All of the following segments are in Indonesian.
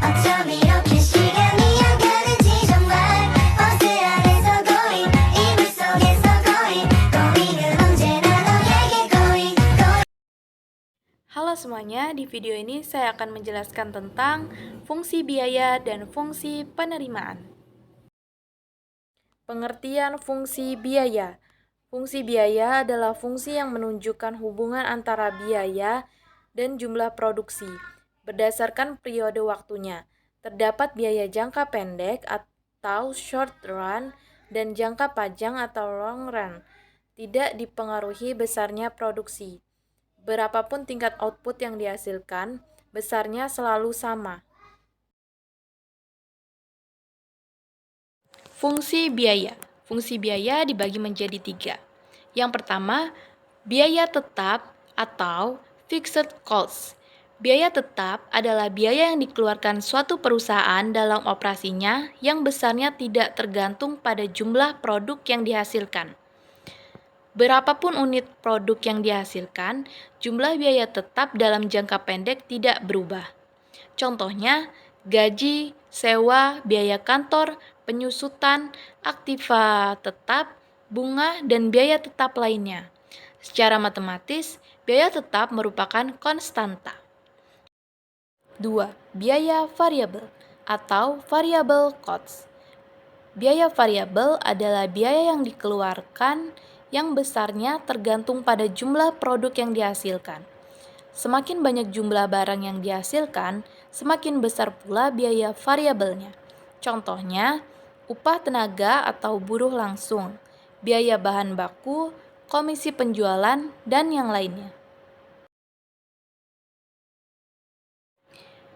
어쩜 이렇게 시간이 안 가는지 정말 버스 안에서 고인 이불 속에서 고인은 언제나 너에게 고인. Halo semuanya, di video ini saya akan menjelaskan tentang fungsi biaya dan fungsi penerimaan. Pengertian fungsi biaya. Fungsi biaya adalah fungsi yang menunjukkan hubungan antara biaya dan jumlah produksi berdasarkan periode waktunya. Terdapat biaya jangka pendek atau short run dan jangka panjang atau long run. Tidak dipengaruhi besarnya produksi. Berapapun tingkat output yang dihasilkan, besarnya selalu sama. Fungsi biaya. Fungsi biaya dibagi menjadi 3. Yang pertama, biaya tetap atau fixed cost. Biaya tetap adalah biaya yang dikeluarkan suatu perusahaan dalam operasinya yang besarnya tidak tergantung pada jumlah produk yang dihasilkan. Berapapun unit produk yang dihasilkan, jumlah biaya tetap dalam jangka pendek tidak berubah. Contohnya, gaji, sewa, biaya kantor, penyusutan, aktiva tetap, bunga, dan biaya tetap lainnya. Secara matematis, biaya tetap merupakan konstanta. 2. Biaya variabel atau variable cost. Biaya variabel adalah biaya yang dikeluarkan yang besarnya tergantung pada jumlah produk yang dihasilkan. Semakin banyak jumlah barang yang dihasilkan, semakin besar pula biaya variabelnya. Contohnya, upah tenaga atau buruh langsung, biaya bahan baku, komisi penjualan, dan yang lainnya.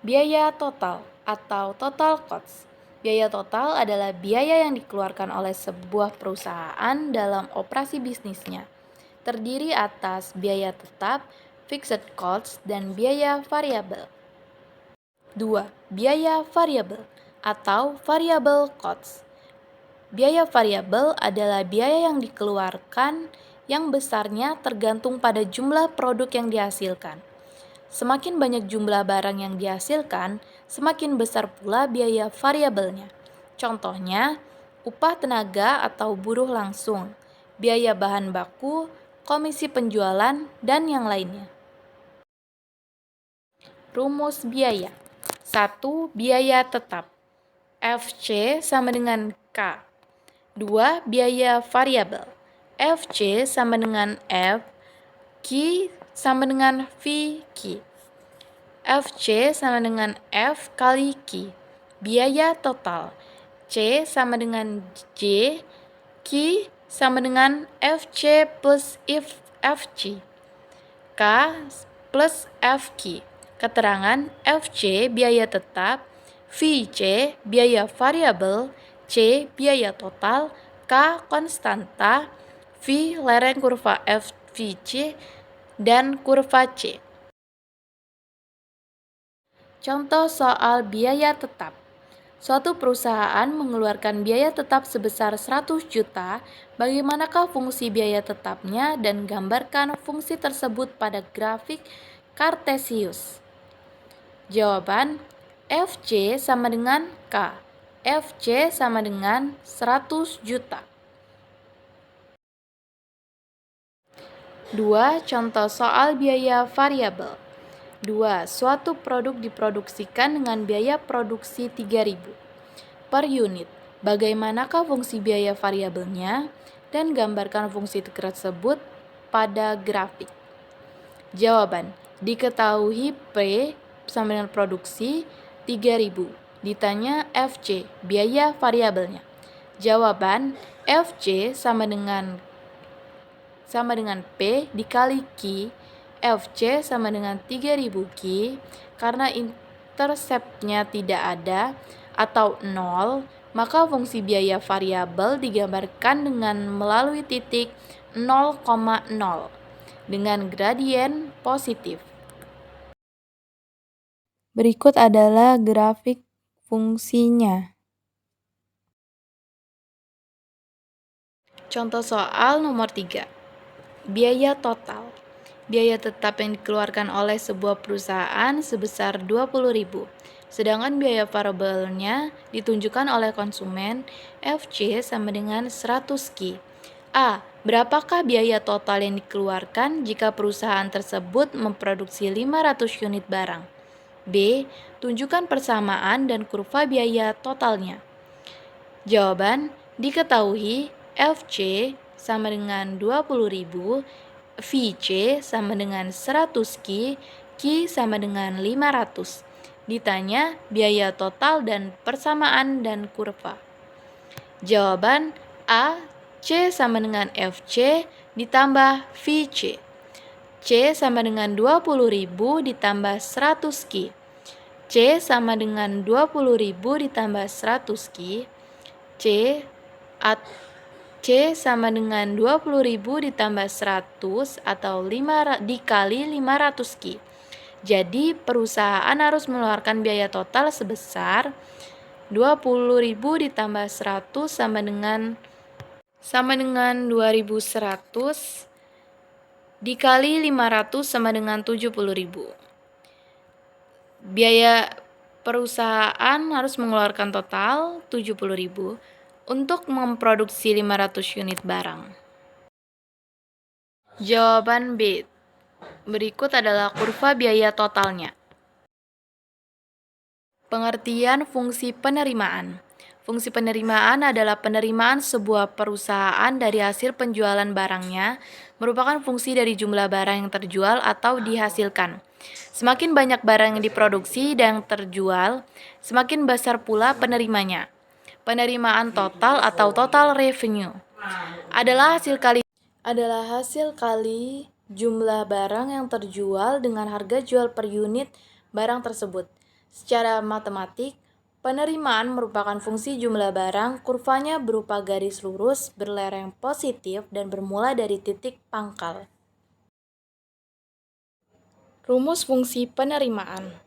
Biaya total atau total cost. Biaya total adalah biaya yang dikeluarkan oleh sebuah perusahaan dalam operasi bisnisnya. Terdiri atas biaya tetap, fixed cost, dan biaya variabel. 2. Biaya variabel atau variable cost. Biaya variabel adalah biaya yang dikeluarkan yang besarnya tergantung pada jumlah produk yang dihasilkan. Semakin banyak jumlah barang yang dihasilkan, semakin besar pula biaya variabelnya. Contohnya, upah tenaga atau buruh langsung, biaya bahan baku, komisi penjualan, dan yang lainnya. Rumus biaya. 1. Biaya tetap. FC sama dengan K. 2. Biaya variabel. FC sama dengan F. Q sama dengan VQ. FC sama dengan F kali Q. Biaya total. C sama dengan J. Q sama dengan FC plus FC. K plus FQ. Keterangan FC biaya tetap, VC biaya variabel, C biaya total, K konstanta, V lereng kurva FVC, dan kurva C. Contoh soal biaya tetap. Suatu perusahaan mengeluarkan biaya tetap sebesar 100 juta, bagaimanakah fungsi biaya tetapnya dan gambarkan fungsi tersebut pada grafik Kartesius. Jawaban, FC sama dengan K. FC sama dengan 100 juta. 2. Contoh soal biaya variabel. 2. Suatu produk diproduksikan dengan biaya produksi 3.000 per unit. Bagaimanakah fungsi biaya variabelnya dan gambarkan fungsi tersebut pada grafik. Jawaban, diketahui P sama dengan produksi 3.000. Ditanya FC, biaya variabelnya. Jawaban, FC sama dengan P dikali Q. FC sama dengan 3.000 Q. Karena interceptnya tidak ada atau 0, maka fungsi biaya variabel digambarkan dengan melalui titik 0,0 dengan gradien positif. Berikut adalah grafik fungsinya. Contoh soal nomor 3. Biaya total. Biaya tetap yang dikeluarkan oleh sebuah perusahaan sebesar 20.000. Sedangkan biaya variabelnya ditunjukkan oleh konsumen FC sama dengan 100 Ki. A. Berapakah biaya total yang dikeluarkan jika perusahaan tersebut memproduksi 500 unit barang? B. Tunjukkan persamaan dan kurva biaya totalnya. Jawaban, diketahui FC sama dengan 20.000, VC sama dengan 100 Ki, Ki sama dengan 500. Ditanya biaya total dan persamaan dan kurva. Jawaban A. C sama dengan FC ditambah VC. C sama dengan 20.000 ditambah 100 Ki. C sama dengan 20.000 ditambah 100 Ki. C sama dengan 20.000 ditambah 100 atau 5 dikali 500 Ki. Jadi perusahaan harus mengeluarkan biaya total sebesar 20.000 ditambah 100 sama dengan 2.100 dikali 500 sama dengan 70.000. Biaya perusahaan harus mengeluarkan total 70.000 untuk memproduksi 500 unit barang. Jawaban B. Berikut adalah kurva biaya totalnya. Pengertian fungsi penerimaan. Fungsi penerimaan adalah penerimaan sebuah perusahaan dari hasil penjualan barangnya, merupakan fungsi dari jumlah barang yang terjual atau dihasilkan. Semakin banyak barang yang diproduksi dan terjual, semakin besar pula penerimanya. Penerimaan total atau total revenue adalah hasil kali jumlah barang yang terjual dengan harga jual per unit barang tersebut. Secara matematik, penerimaan merupakan fungsi jumlah barang, kurvanya berupa garis lurus berlereng positif dan bermula dari titik pangkal. Rumus fungsi penerimaan.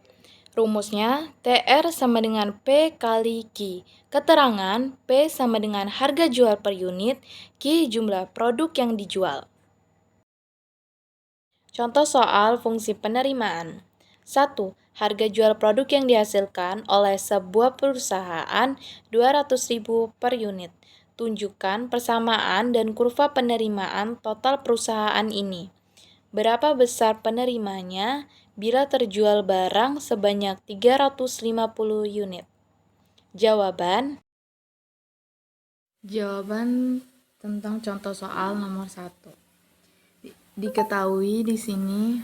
Rumusnya TR sama dengan P kali Q. Keterangan P sama dengan harga jual per unit, Q jumlah produk yang dijual. Contoh soal fungsi penerimaan. 1. Harga jual produk yang dihasilkan oleh sebuah perusahaan 200.000 per unit. Tunjukkan persamaan dan kurva penerimaan total perusahaan ini. Berapa besar penerimanya bila terjual barang sebanyak 350 unit? Jawaban tentang contoh soal nomor 1. Diketahui di sini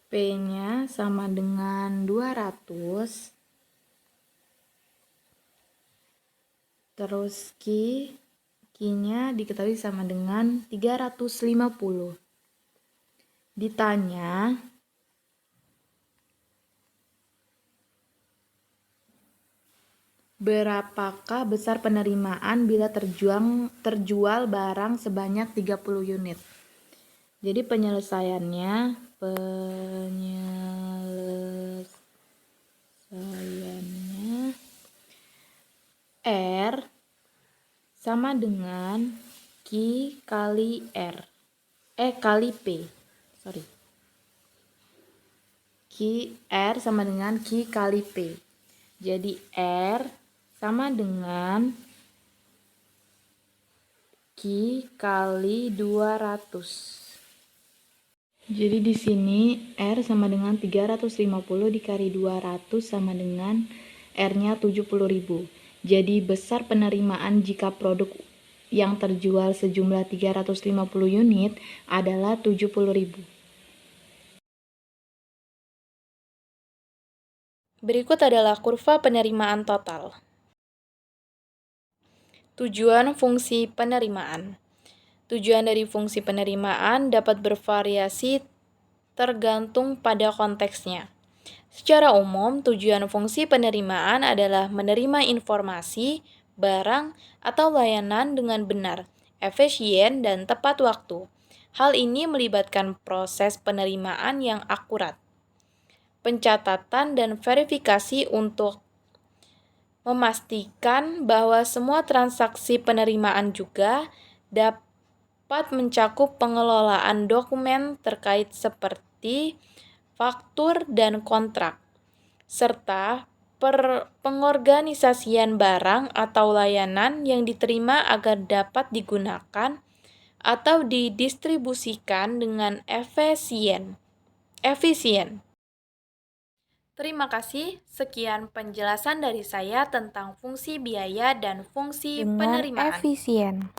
P-nya sama dengan 200, terus Q-nya diketahui sama dengan 350. Ditanya berapakah besar penerimaan bila terjual barang sebanyak 30 unit? Jadi penyelesaiannya R sama dengan Q kali P. R sama dengan Q kali P. Jadi R sama dengan Q kali 200. Jadi di sini R sama dengan 350 dikali 200 sama dengan R-nya 70.000. Jadi besar penerimaan jika produk yang terjual sejumlah 350 unit adalah 70.000. Berikut adalah kurva penerimaan total. Tujuan fungsi penerimaan. Tujuan dari fungsi penerimaan dapat bervariasi tergantung pada konteksnya. Secara umum, tujuan fungsi penerimaan adalah menerima informasi, barang, atau layanan dengan benar, efisien, dan tepat waktu. Hal ini melibatkan proses penerimaan yang akurat, pencatatan dan verifikasi untuk memastikan bahwa semua transaksi penerimaan juga dapat dapat mencakup pengelolaan dokumen terkait seperti faktur dan kontrak, serta pengorganisasian barang atau layanan yang diterima agar dapat digunakan atau didistribusikan dengan efisien. Terima kasih. Sekian penjelasan dari saya tentang fungsi biaya dan fungsi dengan penerimaan. efisien.